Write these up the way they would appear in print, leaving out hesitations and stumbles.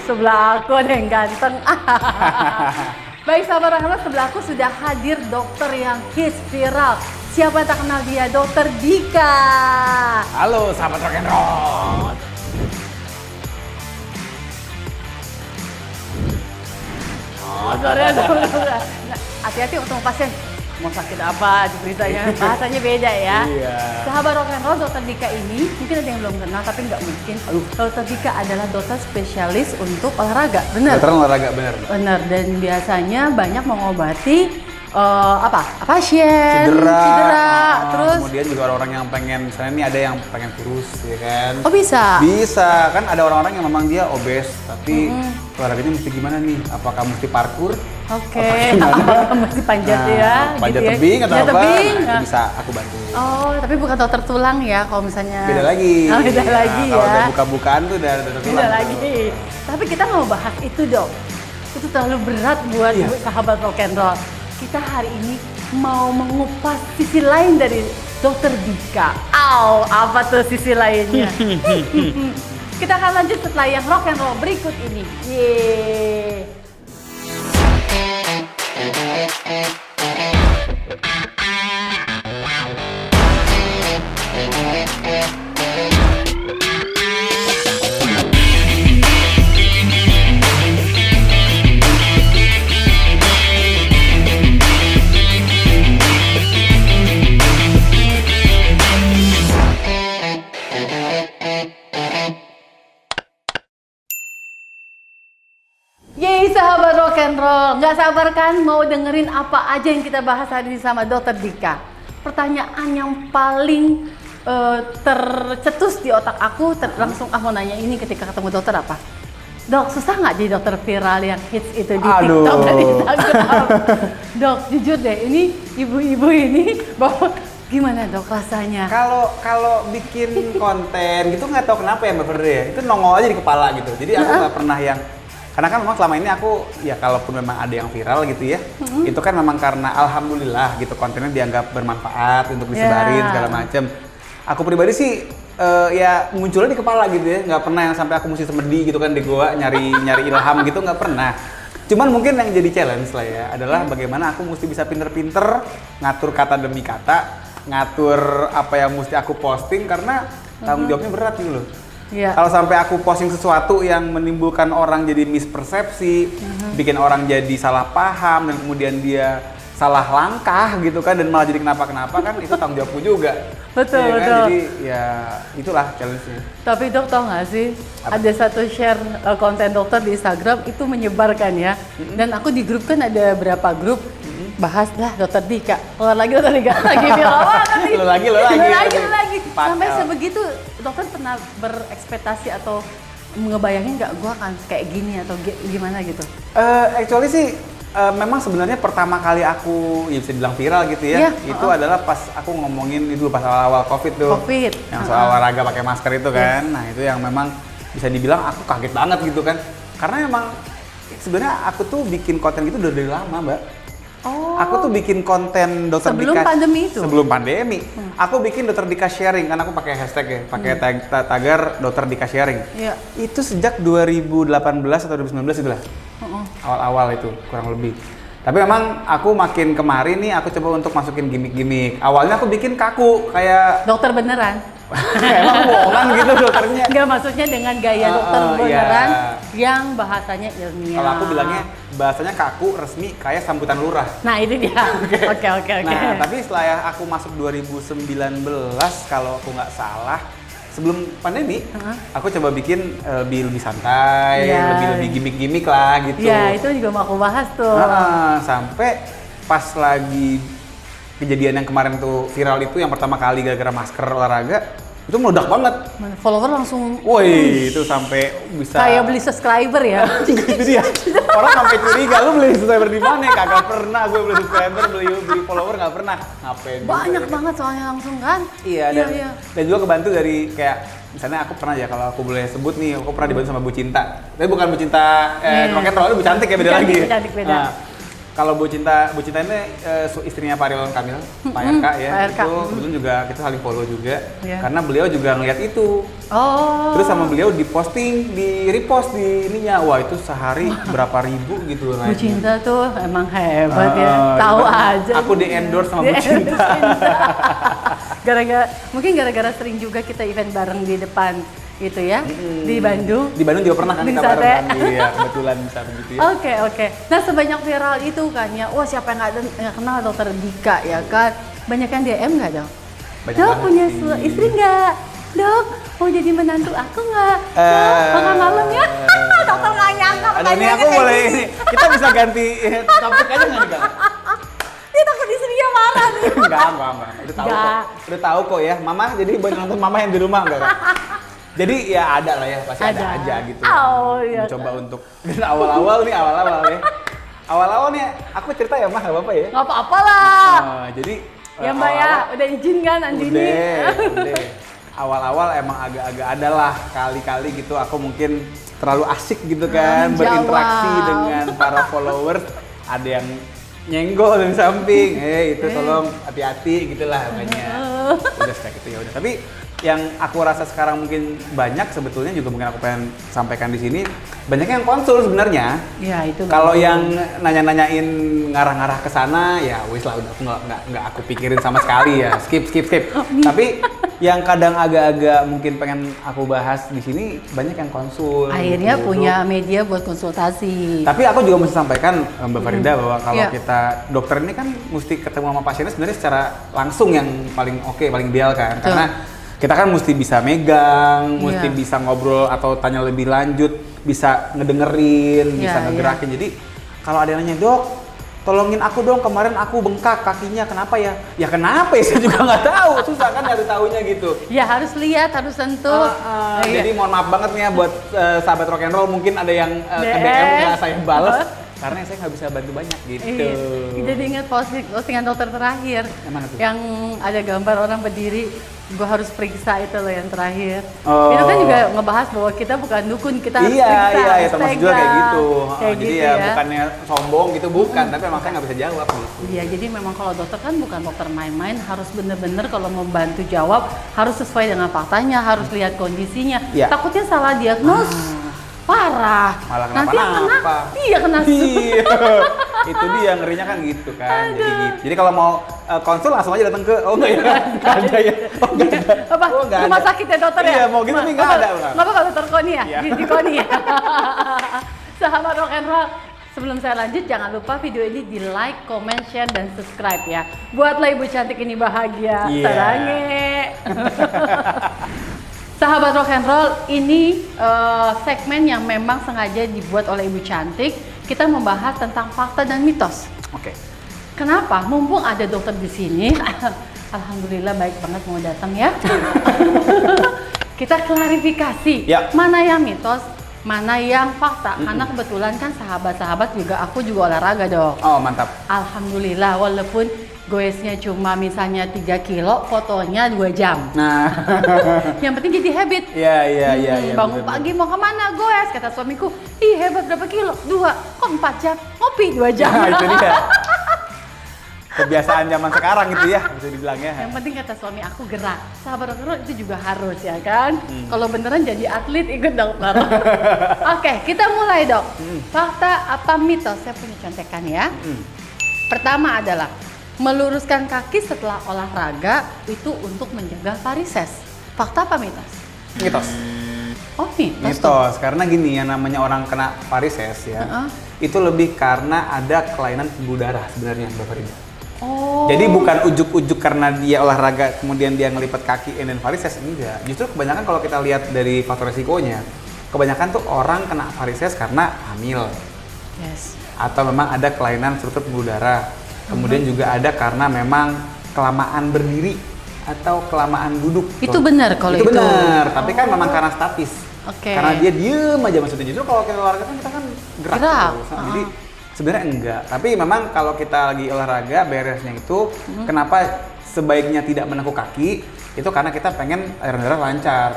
sebelah aku ada yang ganteng. Baik sahabat Rock'n'Roll, sebelah aku sudah hadir dokter yang hits viral. Siapa tak kenal dia, Dokter Dika. Halo sahabat Rock'n'Roll. Oh, sorry, hati-hati ketemu pasien. Mau sakit apa ceritanya? Bahasanya beda ya. Iya. Sahabat Rock'n'Roll, Dokter Dika ini mungkin ada yang belum kenal, tapi nggak mungkin. Dokter Dika adalah dokter spesialis untuk olahraga, benar? Dokter olahraga, benar. Benar, dan biasanya banyak mengobati pasien Cedera. terus Kemudian juga orang-orang yang pengen, misalnya ini ada yang pengen kurus, ya kan? oh bisa Bisa, kan ada orang-orang yang memang dia obes, tapi olahraganya mesti gimana nih? Apakah mesti parkur? oke. Mesti panjat ya Panjat gitu ya. tebing atau Panjat apa? tebing. Nah, itu bisa aku bantu. Oh, tapi bukan dokter tulang ya kalau misalnya Beda lagi. Oh, beda Nah, lagi kalau ya. udah buka-bukaan tuh udah Beda tulang. lagi. Tapi kita mau bahas itu, Dok. Itu terlalu berat buat sahabat Rock'n'Roll. Kita hari ini mau mengupas sisi lain dari Dokter Dika. Apa tuh sisi lainnya? Kita akan lanjut setelah yang Rock'n'Roll berikut ini. Yeay. Yeay sahabat Rock'n'Roll, nggak sabar kan mau dengerin apa aja yang kita bahas hari ini sama Dokter Dika? Pertanyaan yang paling tercetus di otak aku, langsung mau nanya ini ketika ketemu dokter apa? Dok, susah nggak jadi dokter viral yang hits itu di TikTok dan Instagram? Dok, jujur deh, ini ibu-ibu ini bawa gimana dok rasanya? Kalau bikin konten gitu nggak tahu kenapa ya Mbak Ferdi ya, itu nongol aja di kepala gitu. Jadi aku nggak pernah yang, karena kan memang selama ini aku ya kalaupun memang ada yang viral gitu ya, itu kan memang karena alhamdulillah gitu kontennya dianggap bermanfaat untuk disebarin segala macem. Aku pribadi sih ya munculnya di kepala gitu ya, nggak pernah yang sampai aku mesti semedi gitu kan di goa nyari ilham gitu, nggak pernah. Cuman mungkin yang jadi challenge lah ya adalah bagaimana aku mesti bisa pinter-pinter ngatur kata demi kata, ngatur apa yang mesti aku posting karena tanggung jawabnya berat gitu loh. Yeah. Kalau sampai aku posting sesuatu yang menimbulkan orang jadi mispersepsi, bikin orang jadi salah paham dan kemudian dia salah langkah gitu kan dan malah jadi kenapa-kenapa kan itu tanggung jawabku juga. Betul, ya kan? betul. Jadi ya itulah challenge-nya. Tapi dok tau nggak sih, ada satu share konten dokter di Instagram itu menyebarkan ya. Dan aku di grup kan ada berapa grup, bahas lah Dokter Dika, keluar lagi Dokter Dika, lagi viral banget. Lo lagi. Sampai sebegitu, dokter pernah berekspektasi atau ngebayangin nggak gua akan kayak gini atau gimana gitu? Actually sih memang sebenarnya pertama kali aku ya bisa dibilang viral gitu ya, itu adalah pas aku ngomongin itu pas awal-awal COVID tuh. Yang soal olahraga pakai masker itu kan. Nah, itu yang memang bisa dibilang aku kaget banget gitu kan. Karena emang sebenarnya aku tuh bikin konten gitu udah dari lama, Mbak. Oh. Aku tuh bikin konten Dokter sebelum Dika pandemi itu? Sebelum pandemi. Aku bikin Dokter Dika sharing, kan aku pakai hashtag ya, pakai tagar Dokter Dika sharing. Iya. Itu sejak 2018 atau 2019 itulah. Awal-awal itu kurang lebih. Tapi memang aku makin kemarin nih aku coba untuk masukin gimmick-gimmick. Awalnya aku bikin kaku kayak Dokter beneran? emang bohongan gitu dokternya. Enggak, maksudnya dengan gaya dokter beneran yang bahasanya ilmiah. Kalau aku bilangnya bahasanya kaku, resmi, kayak sambutan lurah. Nah itu dia. Oke. Nah tapi setelah aku masuk 2019 kalau aku nggak salah, sebelum pandemi, aku coba bikin lebih santai, lebih gimmick-gimmick lah gitu. Ya itu juga mau aku bahas tuh. Sampai pas lagi kejadian yang kemarin tuh viral itu yang pertama kali gara-gara masker olahraga, itu meledak banget. Follower langsung, woi itu sampai bisa kayak beli subscriber ya. Itu dia. Orang sampai curiga, lu beli subscriber di mana? Kagak pernah gue beli subscriber, beli follower nggak pernah. Ngapain? Banyak banget soalnya langsung kan? Iya, dan juga kebantu dari kayak misalnya aku pernah ya, kalau aku boleh sebut nih, aku pernah dibantu sama Bu Cinta. Tapi bukan Bu Cinta Rock'n'Roll, Bu Cantik ya, beda lagi. Cantik beda. Nah, kalau Bu Cinta ini istrinya Pak Ridwan Kamil, Pak RK ya. Pak RK. Itu kebetulan juga kita saling follow juga. Iya. Karena beliau juga ngeliat itu. Oh. Terus sama beliau diposting, di repost di ininya. Wah, itu sehari berapa ribu gitu Bu naiknya. Cinta tuh emang hebat ya. Tahu aja. Aku di endorse sama Bu Di-endorse Cinta. Mungkin gara-gara sering juga kita event bareng di depan itu ya, di Bandung. Di Bandung juga pernah kan Di kita Sate. bareng kan? Iya, kebetulan bisa begitu ya. Oke. Nah sebanyak viral itu kan ya, wah siapa yang nggak kenal Dokter Dika ya kan? Banyak yang DM nggak dok? Banyak Dok banget punya sih. istri nggak? Dok mau jadi menantu aku nggak? Dok makan malam ya? Dokter nggak nyangka Aduh, ini pertanyaannya aku kayak boleh gini. ini. Kita bisa ganti topik aja nggak nih, Kak? Dia takut istrinya marah nih. Enggak. Udah tahu Enggak. kok. Udah tahu kok ya. Mama jadi buat nonton mama yang di rumah enggak, Kak? Jadi ya ada lah ya, pasti ada aja gitu. Oh, iya. Mencoba untuk dan awal-awal ya. Awal-awal nih aku cerita ya, Mah, enggak apa-apa ya. Nggak apa-apa lah. Jadi Ya Mbak ya, udah izin kan Andini? Udah. Awal-awal emang agak-agak ada lah kali-kali gitu aku mungkin terlalu asik gitu kan Menjawab. berinteraksi dengan para followers. Ada yang nyenggol dari samping, itu tolong hati-hati gitulah makanya. Udah kayak gitu ya udah. Tapi yang aku rasa sekarang mungkin banyak sebetulnya juga mungkin aku pengen sampaikan di sini banyak yang konsul sebenarnya. Ya itu. Kalau yang nanya-nanyain ngarah-ngarah ke sana ya wis lah udah aku nggak aku pikirin sama sekali ya skip. Tapi yang kadang agak-agak mungkin pengen aku bahas di sini banyak yang konsul. Akhirnya gitu. punya media buat konsultasi. Tapi aku juga mesti sampaikan Mbak Farida bahwa kalau Iya. kita dokter ini kan mesti ketemu sama pasiennya sebenarnya secara langsung yang paling oke, paling ideal kan. Betul. Karena kita kan mesti bisa megang, mesti Iya. bisa ngobrol atau tanya lebih lanjut, bisa ngedengerin, bisa Iya, ngegerakin. Jadi kalau ada yang nanya, "Dok, tolongin aku dong, kemarin aku bengkak kakinya, kenapa ya?" Ya kenapa ya, saya juga nggak tahu, susah kan nyari taunya gitu. Ya harus lihat, harus sentuh. Iya. Jadi mohon maaf banget nih ya buat sahabat rock and roll, mungkin ada yang DM. DM nggak saya bales karena saya nggak bisa bantu banyak gitu. Iya. Jadi ingat postingan dokter terakhir Yang mana tuh? yang ada gambar orang berdiri, gua harus periksa itu loh yang terakhir. Oh. Itu kan juga ngebahas bahwa kita bukan dukun, kita harus Iya, periksa. iya, harus termasuk juga kayak pegang. gitu. Kayak Jadi gitu ya bukannya sombong gitu, bukan, tapi emang saya nggak bisa jawab gitu. Iya, jadi memang kalau dokter kan bukan dokter main-main, harus bener-bener kalau membantu jawab harus sesuai dengan faktanya, harus lihat kondisinya. Iya. Takutnya salah diagnos, parah. Malah Nanti yang kena, kenapa-napa. iya kena. Iya, itu dia ngerinya kan gitu kan. Jadi gitu. Jadi kalau mau konsul langsung aja datang ke enggak ya? Enggak ada ya. Oh, enggak ada. Apa? Oh, nggak Rumah ada. sakit ya dokter ya? Iya, mau gitu tapi nggak ada. Nggak apa dokter Koni ya? Iya. Di Koni ya? Sahabat rock and roll, sebelum saya lanjut jangan lupa video ini di like, comment, share, dan subscribe ya. Buatlah ibu cantik ini bahagia. Iya. Sarange. Sahabat rock and roll, ini segmen yang memang sengaja dibuat oleh ibu cantik. Kita membahas tentang fakta dan mitos. Oke. Kenapa? Mumpung ada dokter di sini, alhamdulillah baik banget mau datang ya. Kita klarifikasi Ya. mana yang mitos, mana yang fakta. Karena kebetulan kan sahabat-sahabat juga aku juga olahraga dok. Oh, mantap. Alhamdulillah walaupun goesnya cuma misalnya 3 kilo, fotonya 2 jam. Nah. Yang penting jadi habit. Iya. Bangun bener. pagi mau kemana goes, kata suamiku. Ih hebat berapa kilo? 2, kok 4 jam? Ngopi 2 jam. Nah, itu dia. Kebiasaan zaman sekarang gitu ya, bisa dibilang ya. Yang penting kata suami aku gerak. Sahabat dokter itu juga harus ya kan. Kalau beneran jadi atlet ikut dokter. Oke, kita mulai dok. Fakta apa mitos? Saya punya contekan ya. Pertama adalah meluruskan kaki setelah olahraga itu untuk menjaga varises. Fakta apa mitos? Mitos. Oh mitos. tuh. Mitos, karena gini yang namanya orang kena varises ya, itu lebih karena ada kelainan pembuluh darah sebenarnya Mbak Farida. Oh. Jadi bukan ujuk-ujuk karena dia olahraga kemudian dia ngelipat kaki dan varises, enggak. Justru kebanyakan kalau kita lihat dari faktor resikonya, kebanyakan tuh orang kena varises karena hamil Yes. atau memang ada kelainan struktur pembuluh darah. Kemudian juga ada karena memang kelamaan berdiri atau kelamaan duduk. Itu benar kalau itu. Itu benar, tapi kan memang karena statis. Oke. Karena dia diem aja maksudnya. Justru kalau kita olahraga kan kita kan gerak. Gerak. terus. Nah, jadi sebenarnya enggak. Tapi memang kalau kita lagi olahraga beresnya itu kenapa sebaiknya tidak menekuk kaki? Itu karena kita pengen aliran darah lancar.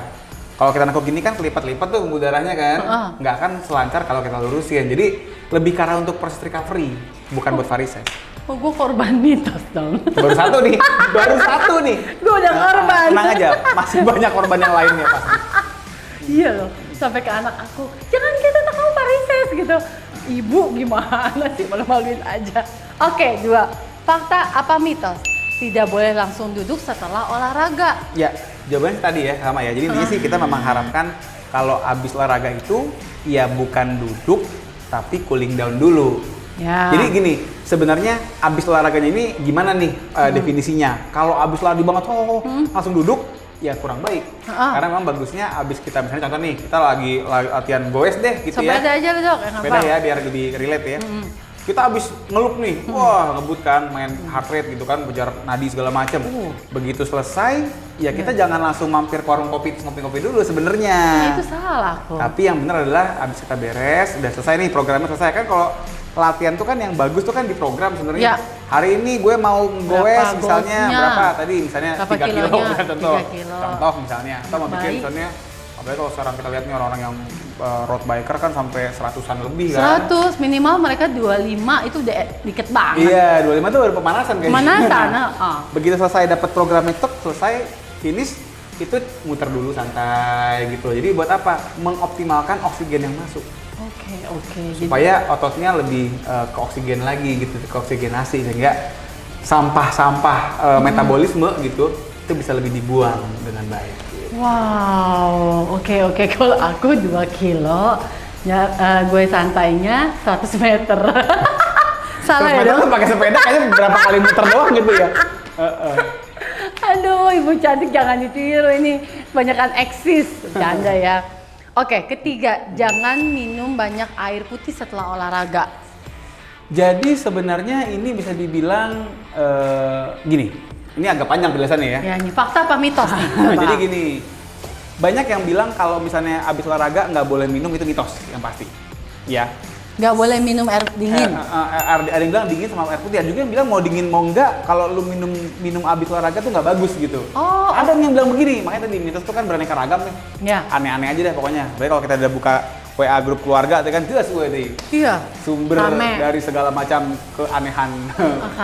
Kalau kita nekuk gini kan kelipat-lipat tuh pembuluh darahnya kan, nggak akan selancar kalau kita lurusin. Jadi lebih karena untuk proses recovery, bukan buat varises. Oh, gue korban mitos dong. Baru satu nih, baru satu nih. Gue udah korban. Tenang aja, masih banyak korban yang lainnya pasti. Iya loh, sampai ke anak aku, jangan gitu, anak kamu varises gitu. Ibu gimana sih, malu-maluin aja. Oke, 2. Fakta apa mitos? Tidak boleh langsung duduk setelah olahraga. Ya, jawabannya tadi ya, sama ya. Jadi intinya sih kita memang harapkan kalau habis olahraga itu ya bukan duduk tapi cooling down dulu. Ya. Jadi gini, sebenarnya habis olahraganya ini gimana nih definisinya? Kalau habis lari banget langsung duduk ya kurang baik. Karena memang bagusnya habis kita misalnya contoh nih, kita lagi latihan goes deh gitu ya. Sepeda aja Dok, Sepeda ya biar lebih relate ya. Kita habis ngelup nih, wah ngebut kan, main heart rate gitu kan, kejar nadi segala macem. Begitu selesai, ya kita jangan langsung mampir ke warung kopi, ngopi-ngopi dulu sebenarnya. Nah, itu salah kok. Tapi yang benar adalah habis kita beres, udah selesai nih programnya selesai kan. Kalau latihan tuh kan yang bagus tuh kan di program sebenarnya. Ya. Hari ini gue mau goes misalnya goalsnya? berapa tadi misalnya Berapa 3 kilo kilonya? kan contoh. 3 kilo. Contoh misalnya, atau mau bikin Baik. misalnya apalagi kalau sekarang kita lihat nih orang-orang yang road biker kan sampai 100-an lebih kan. 100, minimal mereka 25 itu udah dikit banget. Iya, 25 tuh baru pemanasan kayaknya. Pemanasan, Begitu selesai dapat programnya tek, selesai finish itu muter dulu santai gitu. Jadi buat apa? Mengoptimalkan oksigen yang masuk. Oke. Supaya ototnya lebih ke oksigen lagi gitu, ke oksigenasi sehingga sampah-sampah metabolisme gitu itu bisa lebih dibuang dengan baik. Gitu. Wow, oke. Kalau aku 2 kilo, ya gue santainya 100 meter. Salah ya Sepeda dong? tuh pakai sepeda kayaknya berapa kali muter doang gitu ya. Aduh, ibu cantik jangan ditiru ini, kebanyakan eksis, bercanda ya. Oke, 3, jangan minum banyak air putih setelah olahraga. Jadi sebenarnya ini bisa dibilang gini, ini agak panjang penjelasannya ya. Ya, ini fakta apa mitos nih? Coba. Jadi gini, banyak yang bilang kalau misalnya abis olahraga nggak boleh minum, itu mitos yang pasti. Ya. Nggak boleh minum air dingin. Ada yang bilang dingin sama air putih, ada juga yang bilang mau dingin mau enggak, kalau lu minum abis olahraga tuh nggak bagus gitu. Oh, Ada yang bilang begini, makanya tadi mitos itu kan beraneka ragam nih. Ya. Aneh-aneh aja deh pokoknya. Tapi kalau kita udah buka WA grup keluarga, itu kan jelas gue deh. Iya. Sumber Rame. dari segala macam keanehan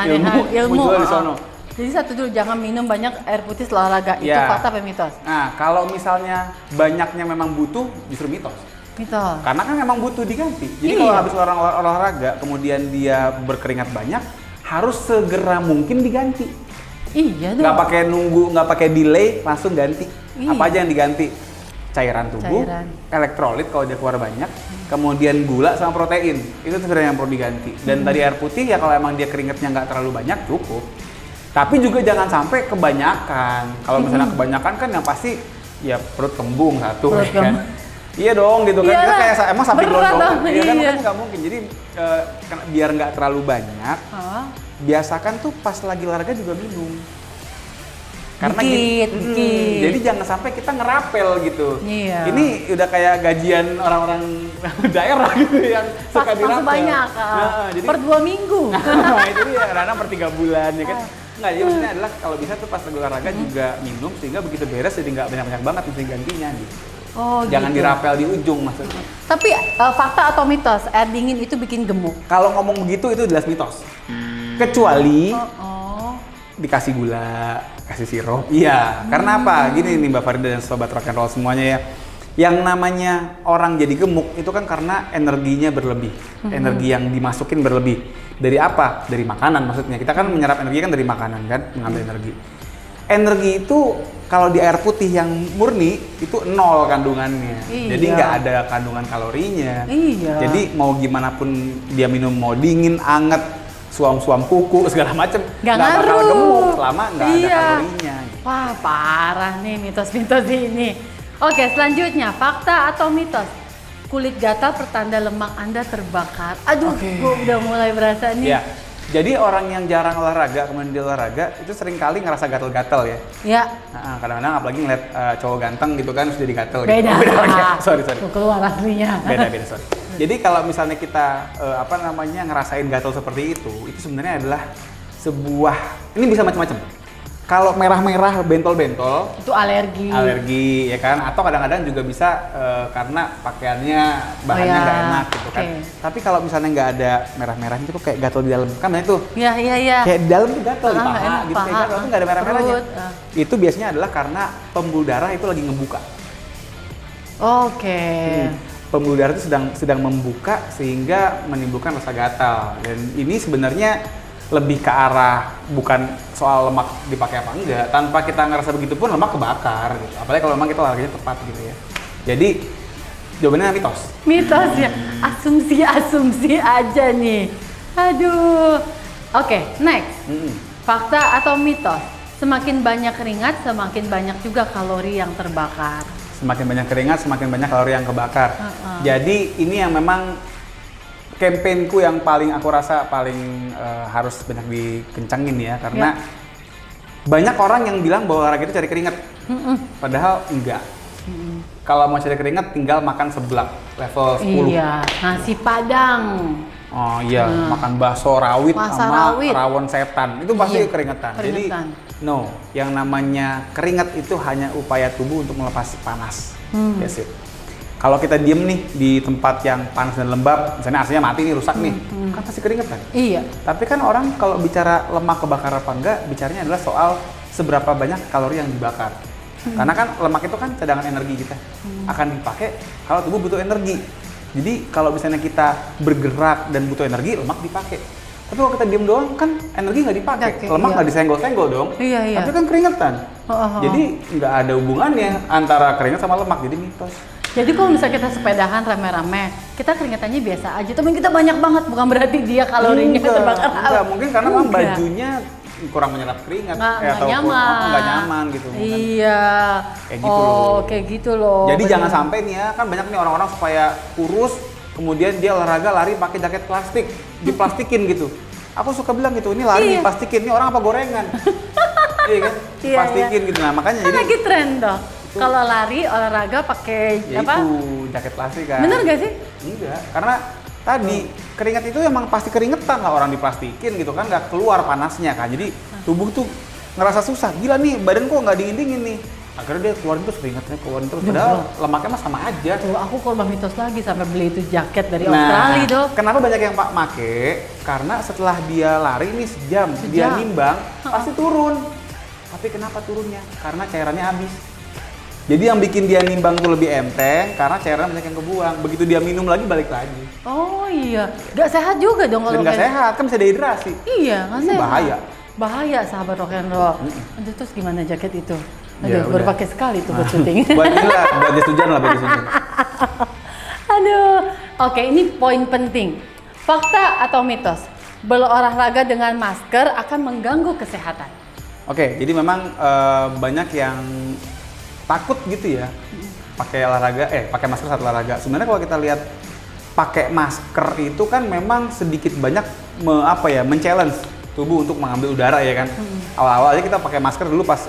Ilmu. muncul di sono. Jadi satu dulu, jangan minum banyak air putih setelah olahraga. Itu Ya. fakta apa mitos? Nah, kalau misalnya banyaknya memang butuh, justru mitos. Mitos. Karena kan memang butuh diganti. Jadi Iya. kalau habis olahraga, kemudian dia berkeringat banyak, harus segera mungkin diganti. Iya dong. Nggak pakai nunggu, nggak pakai delay, langsung ganti. Iya. Apa aja yang diganti? Cairan tubuh, Cairan. elektrolit kalau dia keluar banyak, kemudian gula sama protein. Itu sebenarnya yang perlu diganti. Dan tadi air putih ya kalau emang dia keringatnya nggak terlalu banyak, cukup. Tapi juga jangan sampai kebanyakan. Kalau misalnya kebanyakan kan yang pasti ya perut kembung satu, Perut ya kan? kembung. Iya dong gitu kan. Iya Kita lah. kayak emang sapi Berat gelondong. dong, Iya kan iya. makanya nggak mungkin. Jadi biar nggak terlalu banyak, Hah? biasakan tuh pas lagi olahraga juga minum. Dikit. Jadi jangan sampai kita ngerapel gitu. Iya. Ini udah kayak gajian orang-orang daerah gitu yang suka Pas dirapel. banyak. Jadi Per 2 minggu. nah, itu dia karena per 3 bulan ya kan. Nggak, jadi maksudnya adalah kalau bisa tuh pas lagi olahraga juga minum sehingga begitu beres jadi nggak banyak-banyak banget mesti gantinya gitu. Oh, Jangan gitu. dirapel di ujung maksudnya. Tapi fakta atau mitos, air dingin itu bikin gemuk? Kalau ngomong begitu itu jelas mitos. Kecuali Oh. dikasih gula, kasih sirup. Iya, karena apa? Gini nih Mbak Farida dan sobat rock and roll semuanya ya. Yang namanya orang jadi gemuk itu kan karena energinya berlebih. Energi yang dimasukin berlebih. Dari apa? Dari makanan maksudnya. Kita kan menyerap energi kan dari makanan kan, mengambil energi. Energi itu kalau di air putih yang murni itu 0 kandungannya. Iya. Jadi nggak ada kandungan kalorinya. Iya. Jadi mau gimana pun dia minum, mau dingin, anget, suam-suam kuku segala macem Nggak bakal ngaruh. gemuk selama nggak ada Iya. kalorinya. Wah, parah nih mitos-mitos ini. Oke, selanjutnya, fakta atau mitos? Kulit gatal pertanda lemak Anda terbakar. Aduh, gue udah mulai berasa nih. Ya, jadi orang yang jarang olahraga, kemudian dia olahraga, itu sering kali ngerasa gatel-gatel ya. Ya, Nah, kadang-kadang apalagi ngeliat cowok ganteng gitu kan, terus jadi gatel gitu. beda. lagi. Sorry. Tuh keluar aslinya. Beda, sorry. Jadi kalau misalnya kita ngerasain gatel seperti itu sebenarnya adalah sebuah, ini bisa macam-macam. Kalau merah-merah bentol-bentol Itu alergi. ya kan, atau kadang-kadang juga bisa karena pakaiannya bahannya ya. nggak enak gitu kan. Oke. Tapi kalau misalnya nggak ada merah-merahnya itu kayak gatel di dalam kan, itu Iya. kayak di dalam tuh gatel di nggak paha enak, gitu, kayak paha, gatel tuh nggak ada merah-merahnya. perut, Itu biasanya adalah karena pembuluh darah itu lagi ngebuka. Oke. Pembuluh darah itu sedang membuka sehingga menimbulkan rasa gatal, dan ini sebenarnya lebih ke arah bukan soal lemak dipakai apa enggak. Tanpa kita ngerasa begitu pun lemak kebakar gitu. Apalagi kalau memang kita olahraganya tepat gitu ya. Jadi jawabannya mitos. Mitos ya, asumsi aja nih. Aduh. Oke, next. Fakta atau mitos? Semakin banyak keringat, semakin banyak juga kalori yang terbakar. Semakin banyak keringat, semakin banyak kalori yang kebakar. Jadi ini yang memang kampanyku yang paling aku rasa paling harus banyak dikencangin ya, karena banyak orang yang bilang bahwa olahraga itu cari keringat, padahal enggak. Kalau mau cari keringat tinggal makan seblak level 10. Iya, nasi padang. Oh iya, makan bakso rawit sama rawit. rawon setan, itu pasti Iya, keringetan. Jadi keringetan. no, yang namanya keringat itu hanya upaya tubuh untuk melepas panas. That's it. Kalau kita diem nih di tempat yang panas dan lembab, misalnya AC-nya mati nih, rusak nih, kan pasti keringetan. Iya. Tapi kan orang kalau bicara lemak kebakar apa enggak, bicaranya adalah soal seberapa banyak kalori yang dibakar. Karena kan lemak itu kan cadangan energi kita, akan dipakai kalau tubuh butuh energi. Jadi kalau misalnya kita bergerak dan butuh energi, lemak dipakai. Tapi kalau kita diem doang kan energi nggak dipakai, lemak nggak disenggol-senggol dong. Iya. Tapi kan keringetan. Jadi nggak ada hubungannya antara keringat sama lemak, jadi mitos. Jadi kalau misalnya kita sepedahan rame-rame, kita keringatannya biasa aja, tapi kita banyak banget, bukan berarti dia kalorinya terbakar. Enggak, mungkin karena memang bajunya kurang menyerap keringat, nggak atau nyaman. nggak nyaman gitu. Iya. Kayak gitu loh. Kayak gitu loh. Jadi bener. jangan sampai nih ya, kan banyak nih orang-orang supaya kurus, kemudian dia olahraga lari pakai jaket plastik, diplastikin gitu. Aku suka bilang gitu, ini lari diplastikin, ini orang apa gorengan? Iya kan? Plastikin gitu. Nah makanya Kan jadi lagi tren dong. Kalau lari olahraga pakai ya apa? itu jaket plastik kan. Bener gak sih? Enggak, karena tadi keringat itu emang pasti keringetan lah orang diplastikin gitu kan, nggak keluar panasnya kan. Jadi tubuh tuh ngerasa susah, gila nih badan kok nggak dingin-dingin nih. Akhirnya dia keluarin terus keringatnya, keluarin terus. Padahal lemaknya mah sama aja. Tuh, aku korban mitos lagi sampai beli itu jaket dari Australia dong. Kenapa banyak yang Pak make? Karena setelah dia lari nih sejam. Dia nimbang, pasti turun. Tapi kenapa turunnya? Karena cairannya habis. Jadi yang bikin dia nimbang tuh lebih enteng karena cairan banyak yang kebuang. Begitu dia minum lagi balik lagi. Oh iya, nggak sehat juga dong Dan kalau nggak sehat, kan bisa dehidrasi. Iya, nggak sehat. Bahaya. Bahaya sahabat rock and roll. Aduh, terus gimana jaket itu? Ya, Aduh, berpakai sekali tuh buat syuting. buat inilah, buat jas hujan lah, buat jas hujan. Aduh, oke ini poin penting. Fakta atau mitos? Berolahraga dengan masker akan mengganggu kesehatan. Oke, jadi memang banyak yang takut gitu ya pakai pakai masker saat olahraga. Sebenarnya kalau kita lihat pakai masker itu kan memang sedikit banyak men-challenge tubuh untuk mengambil udara ya kan. Awal-awal aja kita pakai masker dulu pas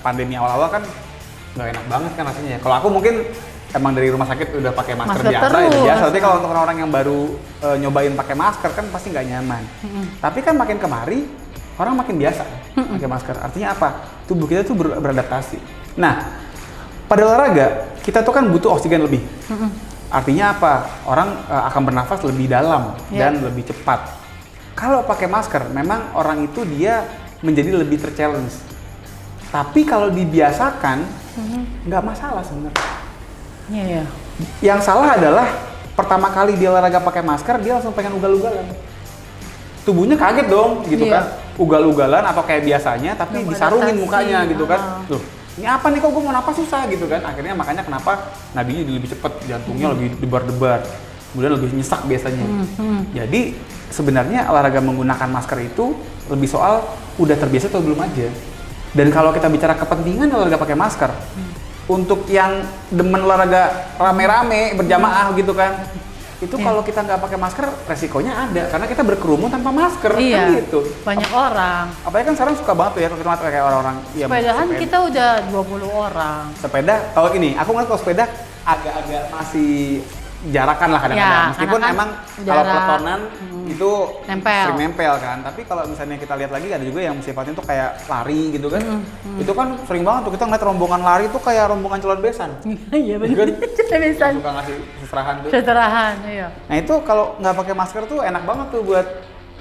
pandemi awal-awal kan nggak enak banget kan rasanya ya. Kalau aku mungkin emang dari rumah sakit udah pakai masker biasa terus. ya biasa. Tapi kalau untuk orang-orang yang baru nyobain pakai masker kan pasti nggak nyaman. Tapi kan makin kemari orang makin biasa pakai masker. Artinya apa? Tubuh kita tuh beradaptasi. Nah, pada olahraga kita tuh kan butuh oksigen lebih. Artinya apa? Orang akan bernafas lebih dalam dan lebih cepat. Kalau pakai masker, memang orang itu dia menjadi lebih ter-challenge. Tapi kalau dibiasakan, nggak masalah sebenarnya. Iya. Yang salah adalah pertama kali dia olahraga pakai masker, dia langsung pengen ugal-ugalan. Tubuhnya kaget dong, gitu kan? Ugal-ugalan atau kayak biasanya, tapi disarungin mukanya, gitu kan? Loh, ini apa nih kok gue mau napas susah gitu kan? Akhirnya makanya kenapa nadinya lebih cepet, jantungnya lebih debar-debar, kemudian lebih nyesak biasanya. Jadi sebenarnya olahraga menggunakan masker itu lebih soal udah terbiasa atau belum aja. Dan kalau kita bicara kepentingan olahraga pakai masker, untuk yang demen olahraga rame-rame berjamaah gitu kan, itu kalau kita nggak pakai masker resikonya ada karena kita berkerumun tanpa masker kan gitu. Banyak orang. Apalagi kan sekarang suka banget tuh ya kalau kita kayak orang-orang Sepedahan kita udah 20 orang. Sepeda, kalau ini aku ngeliat kalau sepeda agak-agak masih jarakan lah kadang-kadang. Ya, Meskipun karena kan emang kalau jarak, peletonan itu nempel. sering nempel kan. Tapi kalau misalnya kita lihat lagi ada juga yang sifatnya tuh kayak lari gitu kan. Itu kan sering banget tuh kita ngeliat rombongan lari tuh kayak rombongan calon besan. Iya benar. Bisa Suka ngasih seserahan tuh. seserahan, iya. Nah itu kalau nggak pakai masker tuh enak banget tuh buat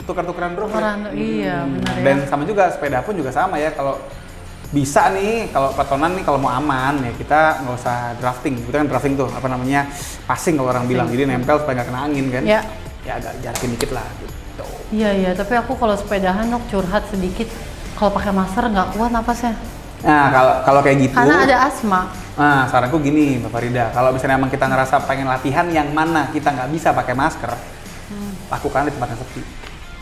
tukar-tukaran droplet. Iya, benar ya. Dan sama juga sepeda pun juga sama ya, kalau bisa nih, kalau peletonan nih kalau mau aman ya kita nggak usah drafting. Kita kan drafting tuh apa namanya, passing kalau orang bilang, jadi nempel supaya nggak kena angin kan. Ya. Ya agak jarakin dikit lah gitu. Iya, tapi aku kalau sepedahan Nok curhat sedikit. Kalau pakai masker nggak kuat napasnya. Nah kalau kayak gitu. Karena ada asma. Nah saranku gini Mbak Farida, kalau misalnya emang kita ngerasa pengen latihan yang mana kita nggak bisa pakai masker, lakukan di tempat yang sepi.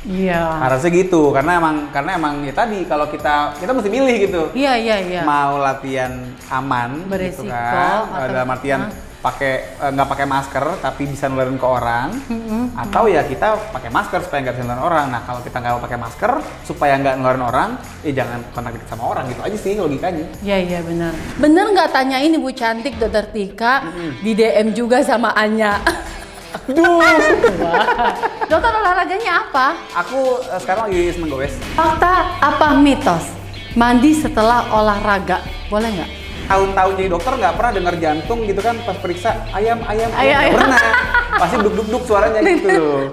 Iya. Harusnya gitu, karena emang ya tadi kalau kita mesti milih gitu. Iya. Mau latihan aman Beresiko, gitu kan, atau dalam artian nggak pakai masker tapi bisa nularin ke orang, atau ya kita pakai masker supaya nggak bisa nularin orang. Nah kalau kita nggak mau pakai masker supaya nggak nularin orang, jangan kontak deket sama orang, gitu aja sih logikanya. Iya benar. Bener nggak tanyain Ibu cantik Dokter Tika di DM juga sama Anya. Duh. Dokter olahraganya apa? Aku sekarang lagi seneng gowes. Fakta apa mitos? Mandi setelah olahraga, boleh nggak? Tahun-tahun jadi dokter nggak pernah dengar jantung gitu kan pas periksa ayam. Ayam. Nggak pernah. Pasti duk suaranya gitu.